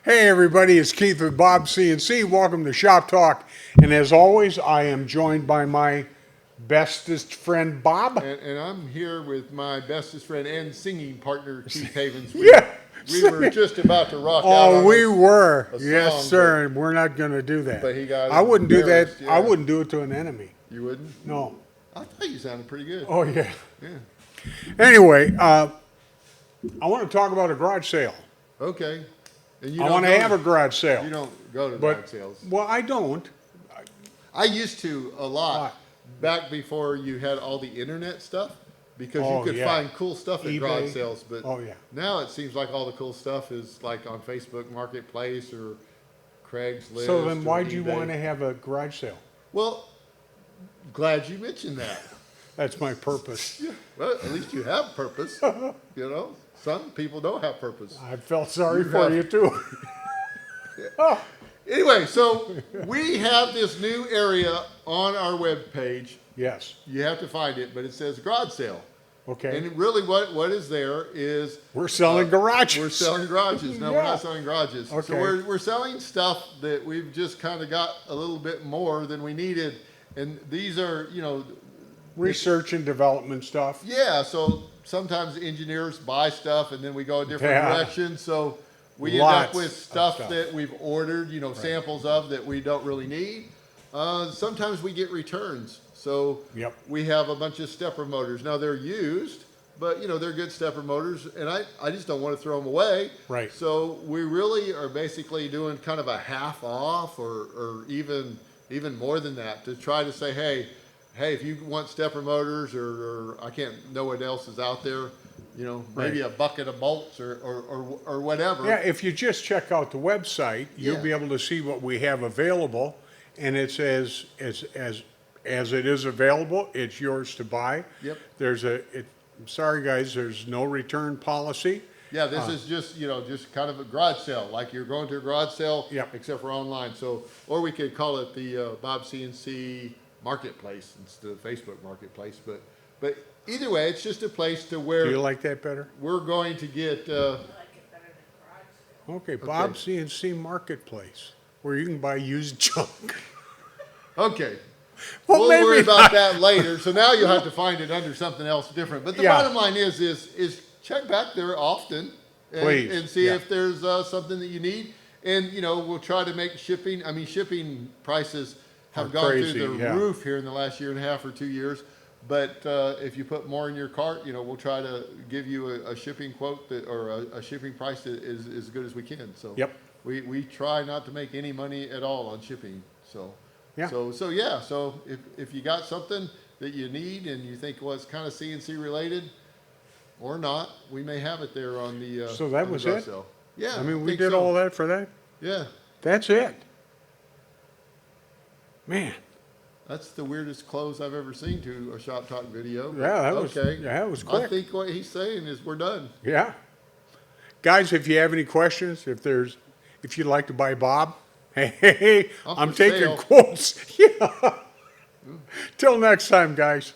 Hey everybody, it's Keith with BobsCNC. Welcome to Shop Talk. And as always, I am joined by my bestest friend, Bob. And I'm here with my bestest friend and singing partner, Chief Havens. Yeah. We were just about to rock out Oh, on we were. a Yes, song, sir. We're not going to do that. but he got I wouldn't do that. embarrassed, I yeah. wouldn't do it to an enemy. You wouldn't? No. I thought you sounded pretty good. Oh, yeah. Yeah. Anyway, I want to talk about a garage sale. Okay. And you I don't want to go have a garage sale. You don't go to But, garage sales. well, I don't. I used to a lot Why? back before you had all the internet stuff because Oh, you could yeah. find cool stuff at eBay. garage sales. But Oh, yeah. now it seems like all the cool stuff is like on Facebook Marketplace or Craigslist. So then or why'd you eBay. want to have a garage sale? Well, glad you mentioned that. That's my purpose. Yeah, well, at least you have purpose. You know, some people don't have purpose. I felt sorry You for have- you too. Oh, Anyway, so we have this new area on our webpage. yes. You have to find it, but it says garage sale. Okay. And really what is there is We're selling garages. we're selling garages. No, we're Yeah. not selling garages. Okay. So we're selling stuff that we've just kind of got a little bit more than we needed. And these are, you know, Research and development stuff. yeah, so sometimes engineers buy stuff and then we go a different Yeah. direction. So we end Lots up with of stuff stuff. that we've ordered, you know, samples of that we don't really need. Sometimes we get returns. So Yep. we have a bunch of stepper motors. Now they're used, but you know, they're good stepper motors and I just don't want to throw them away. Right. So we really are basically doing kind of a half off or even more than that to try to say, hey, if you want stepper motors or I can't know what else is out there, you know, maybe Right. a bucket of bolts or whatever. Yeah, if you just check out the website, you'll Yeah. be able to see what we have available, and it says as it is available, it's yours to buy. Yep. I'm sorry guys, there's no return policy. Yeah, this is just, you know, just kind of a garage sale, like you're going to a garage sale, Yep. except for online. So, or we could call it the BobsCNC Marketplace instead of Facebook Marketplace. But either way, it's just a place to Do where you like that better? we're going to get. Okay, Bob CNC Marketplace, where you can buy used junk. Okay. Well, We'll maybe worry about not. that later. So now you'll have to find it under something else different. But the Yeah. bottom line is check back there often Please, and see yeah. if there's something that you need. And you know, we'll try to make shipping. I mean, shipping prices have Are gone crazy, through the yeah. roof here in the last year and a half or 2 years. But if you put more in your cart, you know, we'll try to give you a shipping quote or a shipping price that is as good as we can. So Yep. we try not to make any money at all on shipping. So. Yeah. So yeah. So if you got something that you need and you think, well, it's kind of CNC related, or not, we may have it there on the. So that on the was garage it? sale. Yeah. I mean, we think did so. all that for that? Yeah. That's it. Man, That's the weirdest close I've ever seen to a Shop Talk video. but yeah, that was, okay. yeah, that was I quick. think what he's saying is we're done. Yeah. Guys, if you have any questions, if you'd like to buy Bob, hey, Off I'm for taking sale. quotes. Yeah. Till next time, guys.